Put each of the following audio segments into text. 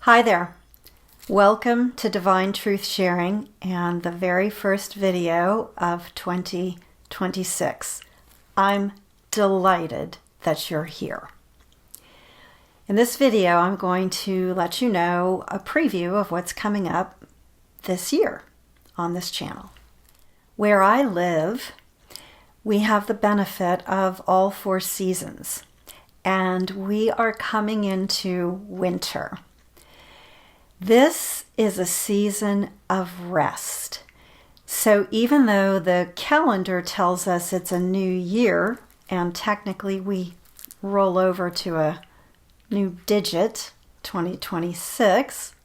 Hi there. Welcome to Divine Truth Sharing and the very first video of 2026. I'm delighted that you're here. In this video, I'm going to let you know a preview of what's coming up this year on this channel. Where I live, we have the benefit of all four seasons, and we are coming into winter. This is a season of rest. So even though the calendar tells us it's a new year, and technically we roll over to a new digit, 2026,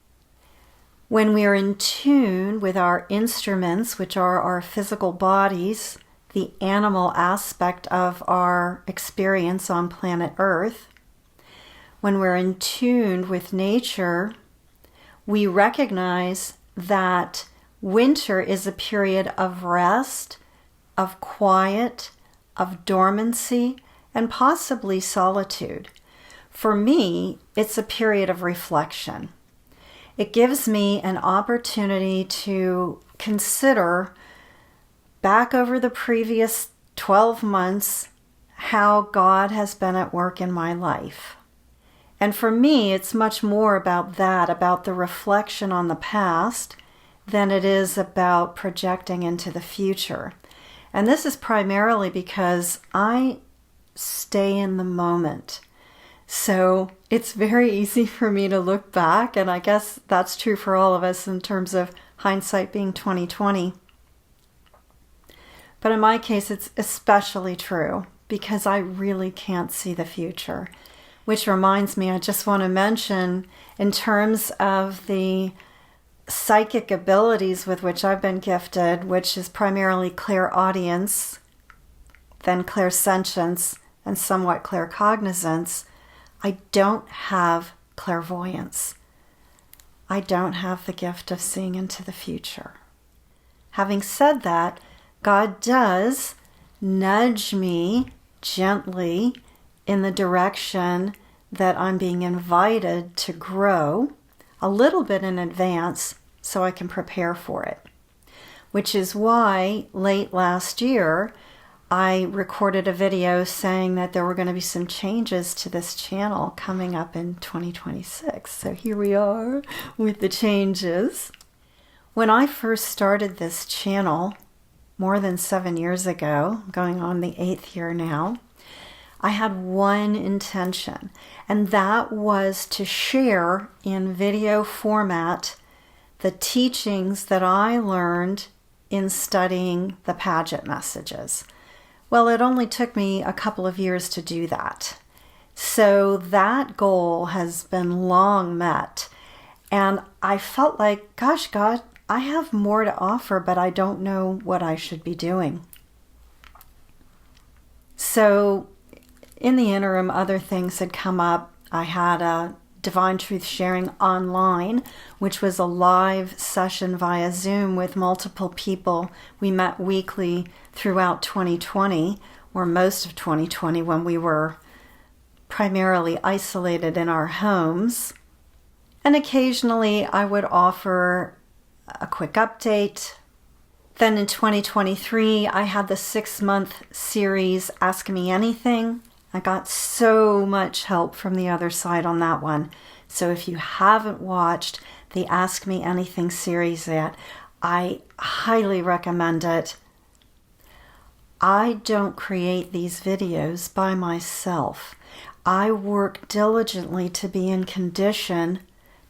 when we are in tune with our instruments, which are our physical bodies, the animal aspect of our experience on planet Earth, when we're in tune with nature, we recognize that winter is a period of rest, of quiet, of dormancy, and possibly solitude. For me, it's a period of reflection. It gives me an opportunity to consider back over the previous 12 months how God has been at work in my life. And for me, it's much more about that, about the reflection on the past, than it is about projecting into the future. And this is primarily because I stay in the moment. So it's very easy for me to look back, and I guess that's true for all of us in terms of hindsight being 20/20. But in my case, it's especially true because I really can't see the future. Which reminds me, I just want to mention, in terms of the psychic abilities with which I've been gifted, which is primarily clairaudience, then clairsentience, and somewhat claircognizance, I don't have clairvoyance. I don't have the gift of seeing into the future. Having said that, God does nudge me gently in the direction that I'm being invited to grow a little bit in advance so I can prepare for it. Which is why late last year I recorded a video saying that there were going to be some changes to this channel coming up in 2026. So here we are with the changes. When I first started this channel more than 7 years ago, going on the 8th year now, I had one intention, and that was to share in video format the teachings that I learned in studying the Paget messages. Well, it only took me a couple of years to do that. So that goal has been long met, and I felt like, gosh, God, I have more to offer, but I don't know what I should be doing. So in the interim, other things had come up. I had a Divine Truth Sharing online, which was a live session via Zoom with multiple people. We met weekly throughout 2020, or most of 2020, when we were primarily isolated in our homes. And occasionally I would offer a quick update. Then in 2023, I had the 6-month series Ask Me Anything. I got so much help from the other side on that one. So if you haven't watched the Ask Me Anything series yet, I highly recommend it. I don't create these videos by myself. I work diligently to be in condition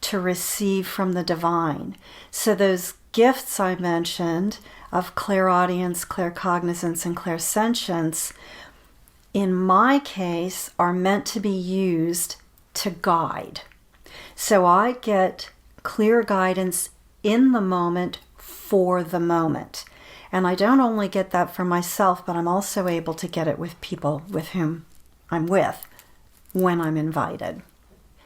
to receive from the divine. So those gifts I mentioned of clairaudience, claircognizance, and clairsentience, in my case, are meant to be used to guide. So I get clear guidance in the moment for the moment. And I don't only get that for myself, but I'm also able to get it with people with whom I'm with when I'm invited.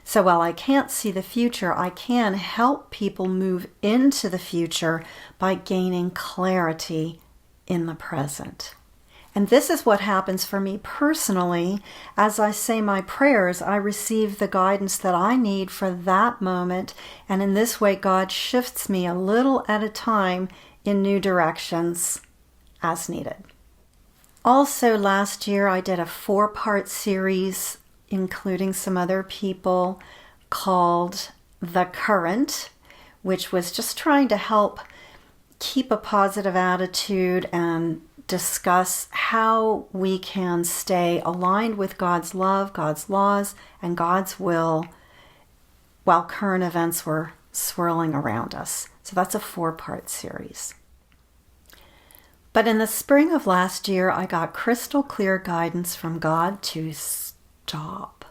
So while I can't see the future, I can help people move into the future by gaining clarity in the present. And this is what happens for me personally. As I say my prayers, I receive the guidance that I need for that moment. And in this way, God shifts me a little at a time in new directions as needed. Also, last year, I did a 4-part series, including some other people, called The Current, which was just trying to help keep a positive attitude and discuss how we can stay aligned with God's love, God's laws, and God's will while current events were swirling around us. So that's a 4-part series. But in the spring of last year, I got crystal clear guidance from God to stop,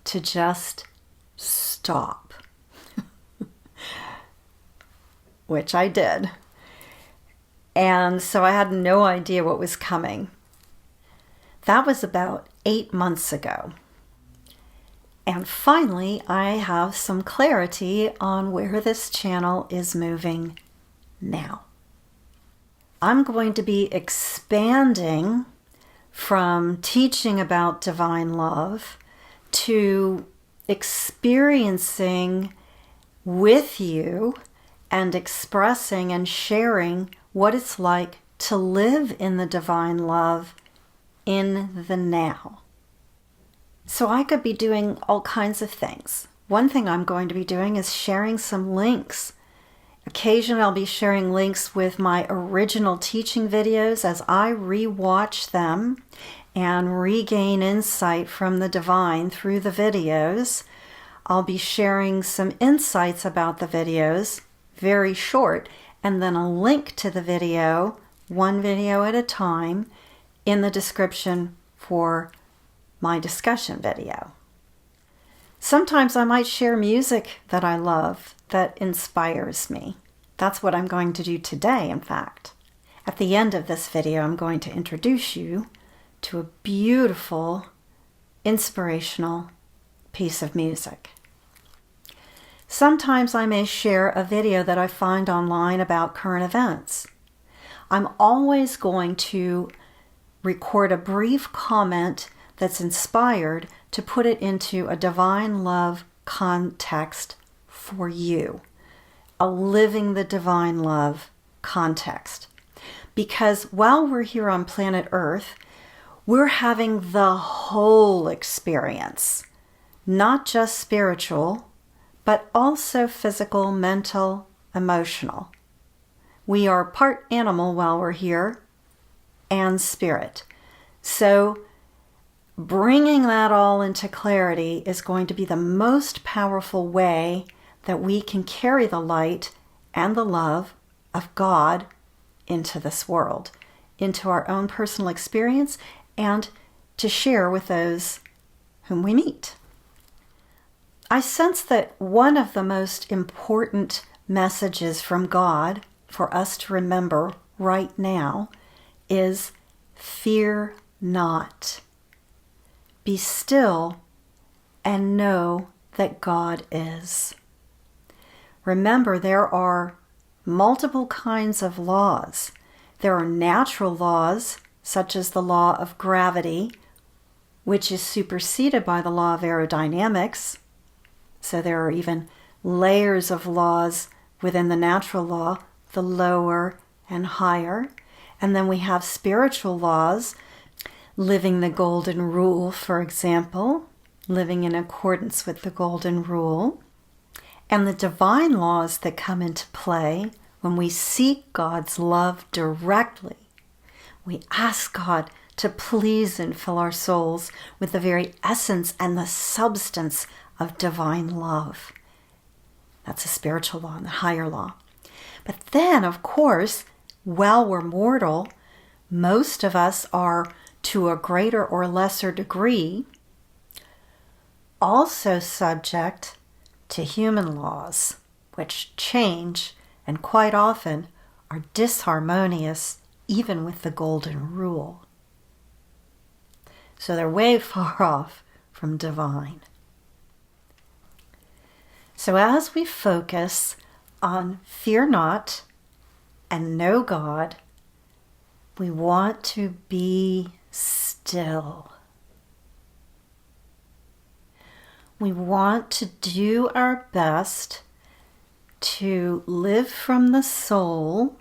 to just stop, which I did. And so I had no idea what was coming. That was about 8 months ago. And finally, I have some clarity on where this channel is moving now. I'm going to be expanding from teaching about divine love to experiencing with you and expressing and sharing what it's like to live in the divine love in the now. So I could be doing all kinds of things. One thing I'm going to be doing is sharing some links. Occasionally I'll be sharing links with my original teaching videos as I re-watch them and regain insight from the divine through the videos. I'll be sharing some insights about the videos, very short, and then a link to the video, one video at a time, in the description for my discussion video. Sometimes I might share music that I love that inspires me. That's what I'm going to do today, in fact. At the end of this video, I'm going to introduce you to a beautiful, inspirational piece of music. Sometimes I may share a video that I find online about current events. I'm always going to record a brief comment that's inspired to put it into a divine love context for you, a living the divine love context. Because while we're here on planet Earth, we're having the whole experience, not just spiritual, but also physical, mental, emotional. We are part animal while we're here, and spirit. So bringing that all into clarity is going to be the most powerful way that we can carry the light and the love of God into this world, into our own personal experience, and to share with those whom we meet. I sense that one of the most important messages from God for us to remember right now is fear not. Be still and know that God is. Remember, there are multiple kinds of laws. There are natural laws, such as the law of gravity, which is superseded by the law of aerodynamics. So there are even layers of laws within the natural law, the lower and higher. And then we have spiritual laws, living the golden rule, for example, living in accordance with the golden rule. And the divine laws that come into play when we seek God's love directly. We ask God to please and fill our souls with the very essence and the substance of divine love. That's a spiritual law and the higher law. But then, of course, while we're mortal, most of us are, to a greater or lesser degree, also subject to human laws, which change and quite often are disharmonious even with the golden rule. So they're way far off from divine. So as we focus on fear not and know God, We want to be still. We want to do our best to live from the soul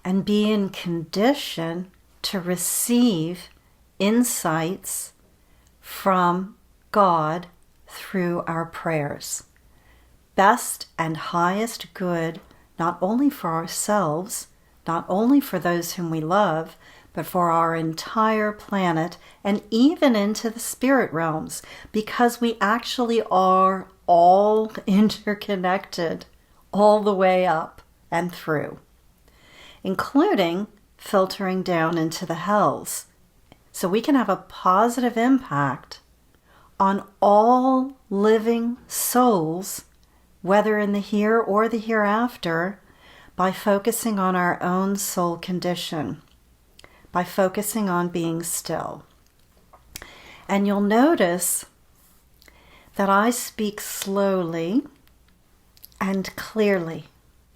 and be in condition to receive insights from God through our prayers. Best and highest good, not only for ourselves, not only for those whom we love, but for our entire planet and even into the spirit realms, because we actually are all interconnected all the way up and through, including filtering down into the hells. So we can have a positive impact on all living souls, whether in the here or the hereafter, by focusing on our own soul condition, by focusing on being still. And you'll notice that I speak slowly and clearly.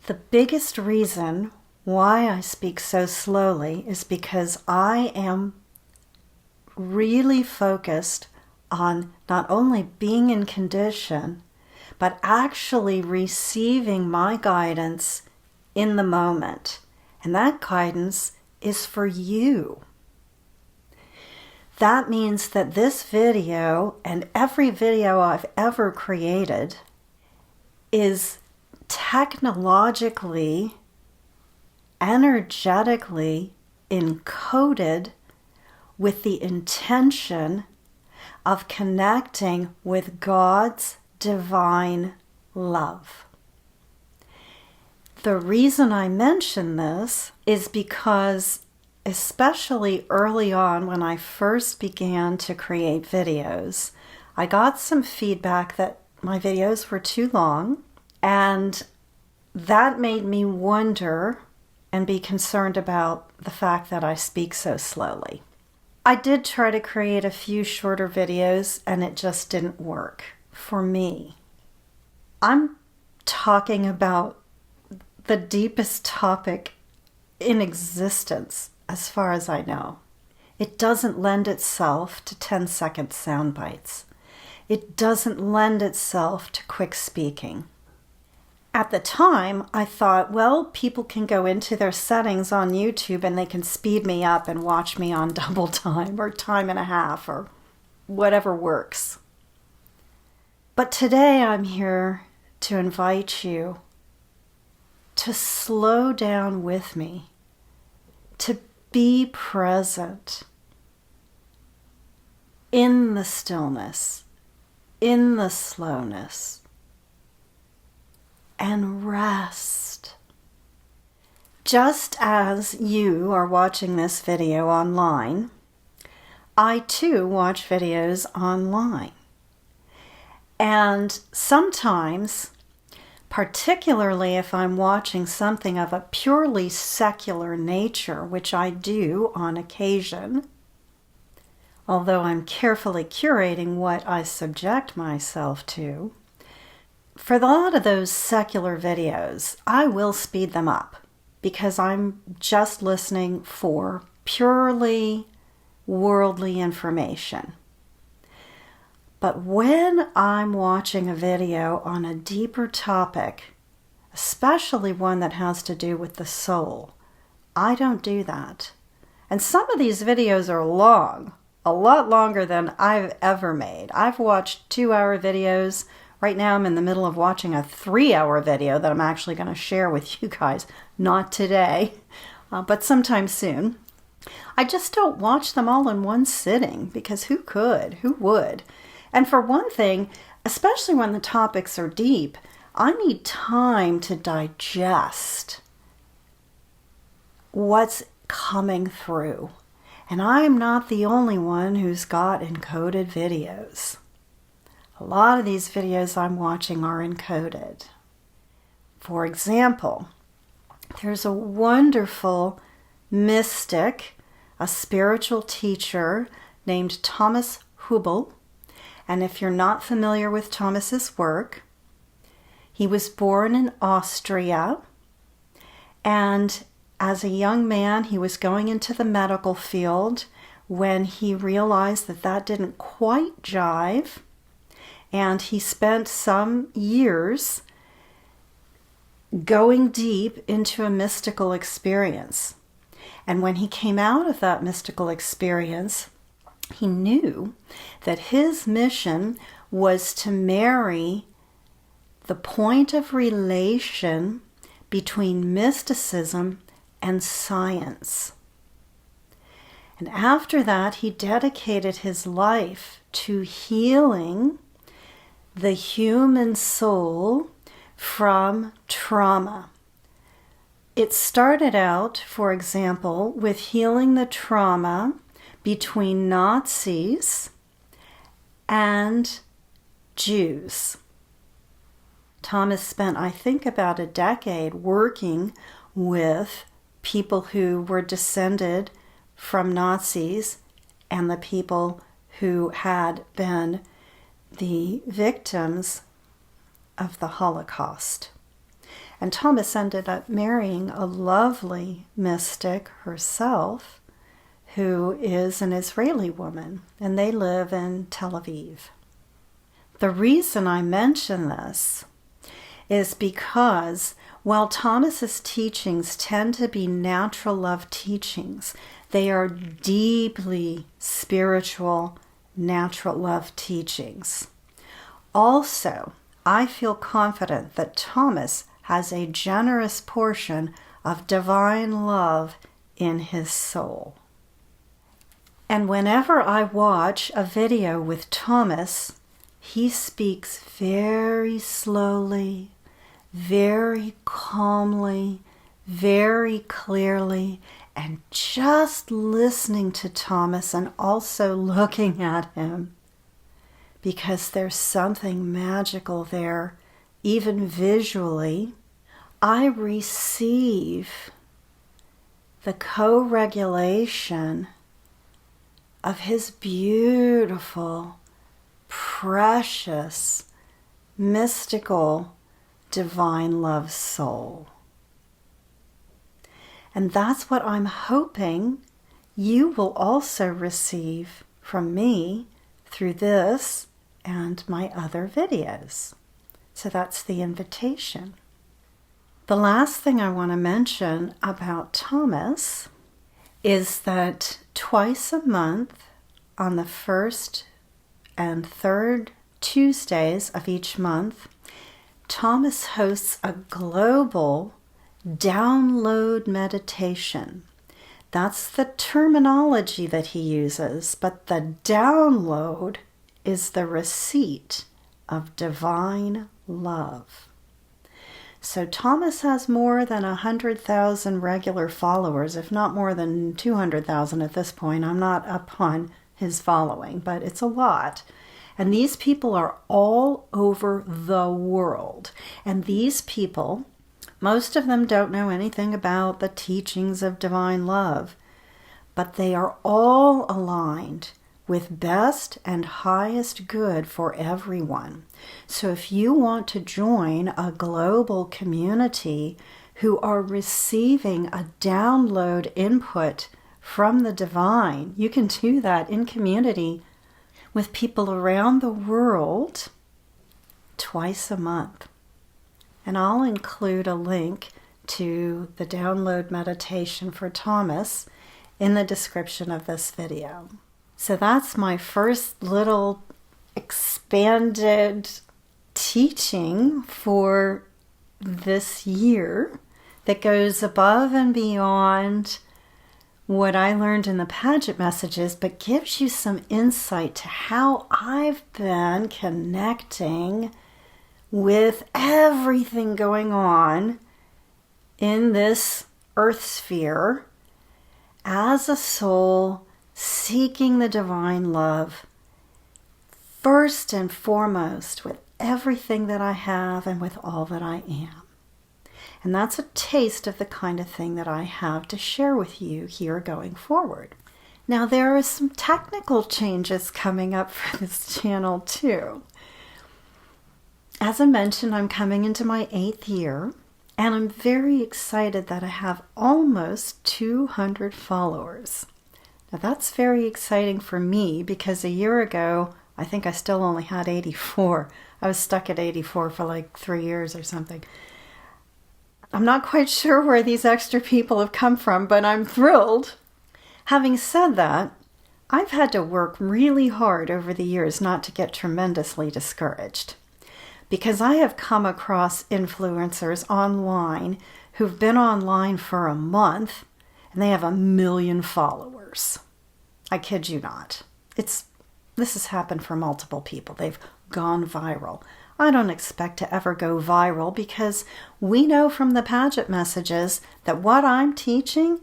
The biggest reason why I speak so slowly is because I am really focused on not only being in condition, but actually receiving my guidance in the moment. And that guidance is for you. That means that this video and every video I've ever created is technologically, energetically encoded with the intention of connecting with God's divine love. The reason I mention this is because, especially early on when I first began to create videos, I got some feedback that my videos were too long, and that made me wonder and be concerned about the fact that I speak so slowly. I did try to create a few shorter videos, and it just didn't work for me. I'm talking about the deepest topic in existence, as far as I know. It doesn't lend itself to 10-second sound bites. It doesn't lend itself to quick speaking. At the time, I thought, well, people can go into their settings on YouTube and they can speed me up and watch me on double time or time and a half or whatever works. But today I'm here to invite you to slow down with me, to be present in the stillness, in the slowness, and rest. Just as you are watching this video online, I too watch videos online. And sometimes, particularly if I'm watching something of a purely secular nature, which I do on occasion, although I'm carefully curating what I subject myself to, for a lot of those secular videos, I will speed them up because I'm just listening for purely worldly information. But when I'm watching a video on a deeper topic, especially one that has to do with the soul, I don't do that. And some of these videos are long, a lot longer than I've ever made. I've watched 2-hour videos. Right now I'm in the middle of watching a 3-hour video that I'm actually going to share with you guys. Not today, but sometime soon. I just don't watch them all in one sitting because who could? Who would? And for one thing, especially when the topics are deep, I need time to digest what's coming through. And I'm not the only one who's got encoded videos. A lot of these videos I'm watching are encoded. For example, there's a wonderful mystic, a spiritual teacher named Thomas Hübl. And if you're not familiar with Thomas's work, he was born in Austria, and as a young man, he was going into the medical field when he realized that that didn't quite jive, and he spent some years going deep into a mystical experience. And when he came out of that mystical experience, he knew that his mission was to marry the point of relation between mysticism and science. And after that, he dedicated his life to healing the human soul from trauma. It started out, for example, with healing the trauma between Nazis and Jews. Thomas spent, I think, about a decade working with people who were descended from Nazis and the people who had been the victims of the Holocaust. And Thomas ended up marrying a lovely mystic herself, who is an Israeli woman, and they live in Tel Aviv. The reason I mention this is because while Thomas's teachings tend to be natural love teachings, they are deeply spiritual, natural love teachings. Also, I feel confident that Thomas has a generous portion of divine love in his soul. And whenever I watch a video with Thomas, he speaks very slowly, very calmly, very clearly, and just listening to Thomas and also looking at him, because there's something magical there, even visually, I receive the co-regulation of his beautiful, precious, mystical, divine love soul. And that's what I'm hoping you will also receive from me through this and my other videos. So that's the invitation. The last thing I want to mention about Thomas is that twice a month, on the first and third Tuesdays of each month, Thomas hosts a global download meditation. That's the terminology that he uses, but the download is the receipt of divine love. So Thomas has more than 100,000 regular followers, if not more than 200,000 at this point. I'm not up on his following, but it's a lot. And these people are all over the world. And these people, most of them don't know anything about the teachings of divine love, but they are all aligned with best and highest good for everyone. So if you want to join a global community who are receiving a download input from the divine, you can do that in community with people around the world twice a month. And I'll include a link to the download meditation for Thomas in the description of this video. So that's my first little expanded teaching for this year that goes above and beyond what I learned in the Paget messages, but gives you some insight to how I've been connecting with everything going on in this earth sphere as a soul seeking the divine love first and foremost with everything that I have and with all that I am. And that's a taste of the kind of thing that I have to share with you here going forward. Now, there are some technical changes coming up for this channel too. As I mentioned, I'm coming into my 8th year, And I'm very excited that I have almost 200 followers. Now that's very exciting for me because a year ago, I think I still only had 84. I was stuck at 84 for like 3 years or something. I'm not quite sure where these extra people have come from, but I'm thrilled. Having said that, I've had to work really hard over the years not to get tremendously discouraged, because I have come across influencers online who've been online for a month and they have 1 million followers. I kid you not. This has happened for multiple people. They've gone viral. I don't expect to ever go viral because we know from the Paget messages that what I'm teaching,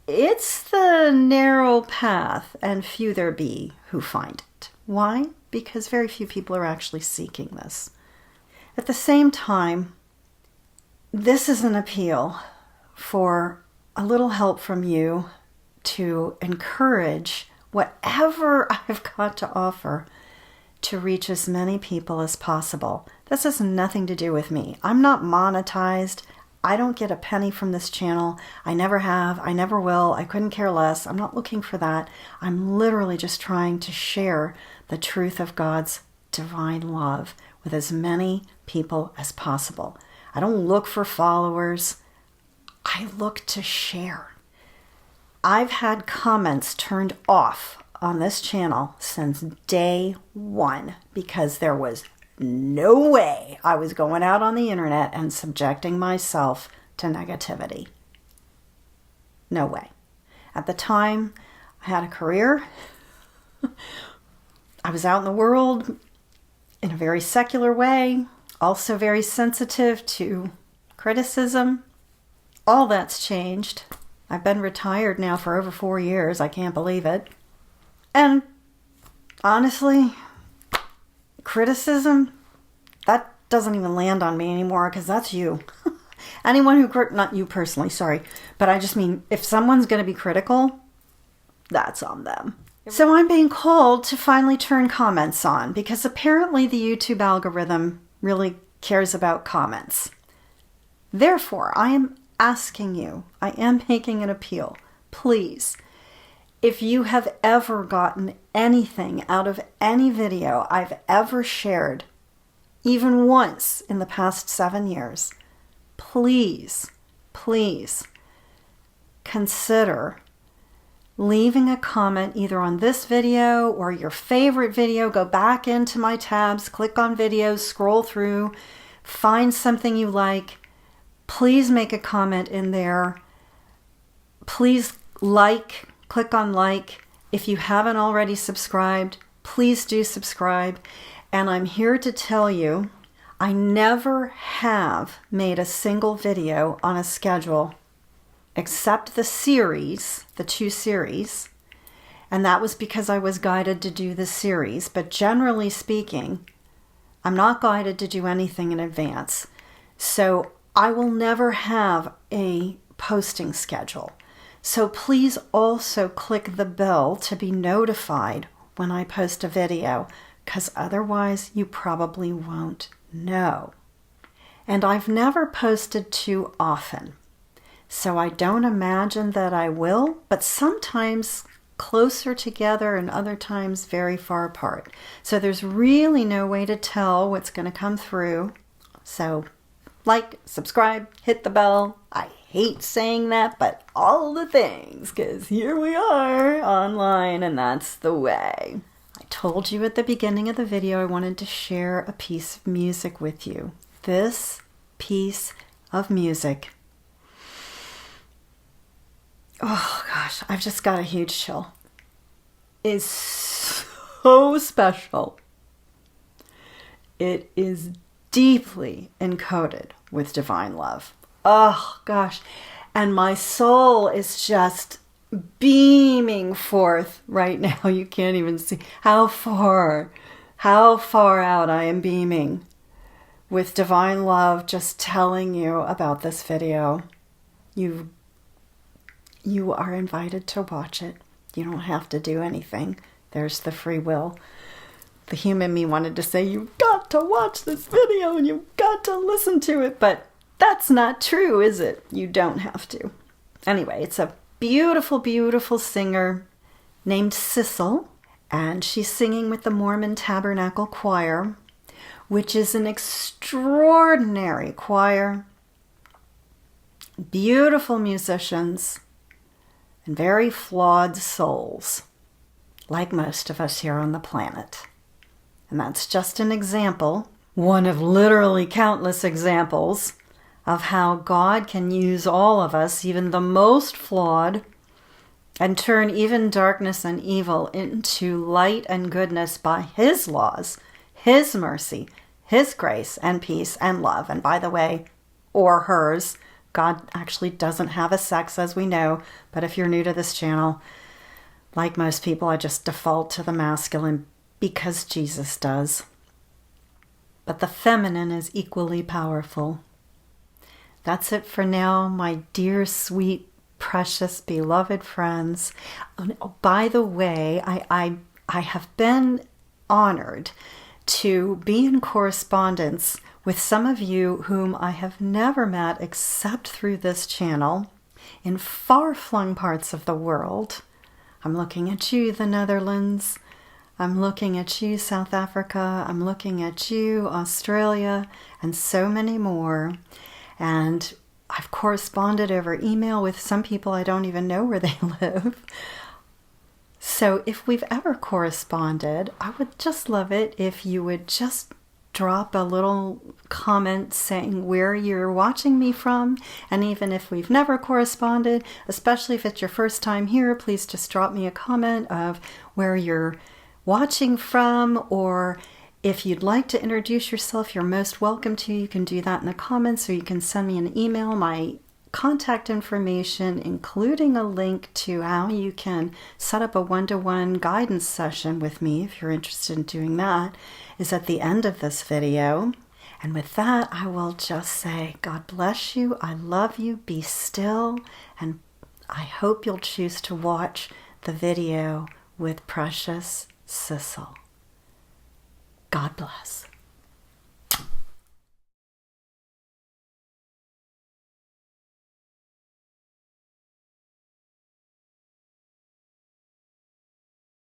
it's the narrow path and few there be who find it. Why? Because very few people are actually seeking this. At the same time, this is an appeal for a little help from you to encourage whatever I've got to offer to reach as many people as possible. This has nothing to do with me. I'm not monetized. I don't get a penny from this channel. I never have. I never will. I couldn't care less. I'm not looking for that. I'm literally just trying to share the truth of God's divine love with as many people as possible. I don't look for followers. I look to share. I've had comments turned off on this channel since day one because there was no way I was going out on the internet and subjecting myself to negativity. No way. At the time, I had a career. I was out in the world in a very secular way, also very sensitive to criticism. All that's changed. I've been retired now for over 4 years. I can't believe it. And honestly, criticism, that doesn't even land on me anymore because that's you. Anyone who, not you personally, sorry, but I just mean if someone's going to be critical, that's on them. So I'm being called to finally turn comments on because apparently the YouTube algorithm really cares about comments. Therefore, I am asking you, I am making an appeal, please. If you have ever gotten anything out of any video I've ever shared, even once in the past 7 years, please, please consider leaving a comment either on this video or your favorite video. Go back into my tabs, click on videos, scroll through, find something you like. Please make a comment in there. Please click on like. If you haven't already subscribed, please do subscribe. And I'm here to tell you, I never have made a single video on a schedule except the series, the 2 series. And that was because I was guided to do the series. But generally speaking, I'm not guided to do anything in advance. So I will never have a posting schedule. So please also click the bell to be notified when I post a video, because otherwise you probably won't know. And I've never posted too often, so I don't imagine that I will, but sometimes closer together and other times very far apart. So there's really no way to tell what's going to come through. So like, subscribe, hit the bell. I hate saying that, but all the things, because here we are online and that's the way. I told you at the beginning of the video I wanted to share a piece of music with you. This piece of music, oh gosh, I've just got a huge chill, is so special. It is deeply encoded with divine love. Oh gosh. And my soul is just beaming forth right now. You can't even see how far out I am beaming with divine love, just telling you about this video. You are invited to watch it. You don't have to do anything. There's the free will. The human me wanted to say, you've got to watch this video and you've got to listen to it, but That's not true, is it? You don't have to. Anyway, it's a beautiful, beautiful singer named Sissel, and she's singing with the Mormon Tabernacle Choir, which is an extraordinary choir. Beautiful musicians and very flawed souls, like most of us here on the planet. And that's just an example, one of literally countless examples, of how God can use all of us, even the most flawed, and turn even darkness and evil into light and goodness by His laws, His mercy, His grace and peace and love. And by the way, or hers, God actually doesn't have a sex, as we know, but if you're new to this channel, like most people, I just default to the masculine because Jesus does. But the feminine is equally powerful. That's it for now, my dear, sweet, precious, beloved friends. Oh, by the way, I have been honored to be in correspondence with some of you whom I have never met except through this channel in far-flung parts of the world. I'm looking at you, the Netherlands. I'm looking at you, South Africa. I'm looking at you, Australia, and so many more. And I've corresponded over email with some people I don't even know where they live. So if we've ever corresponded, I would just love it if you would just drop a little comment saying where you're watching me from. And even if we've never corresponded, especially if it's your first time here, please just drop me a comment of where you're watching from, or if you'd like to introduce yourself, you're most welcome to. You can do that in the comments, or you can send me an email. My contact information, including a link to how you can set up a one-to-one guidance session with me, if you're interested in doing that, is at the end of this video. And with that, I will just say, God bless you. I love you. Be still. And I hope you'll choose to watch the video with precious Sissel. God bless.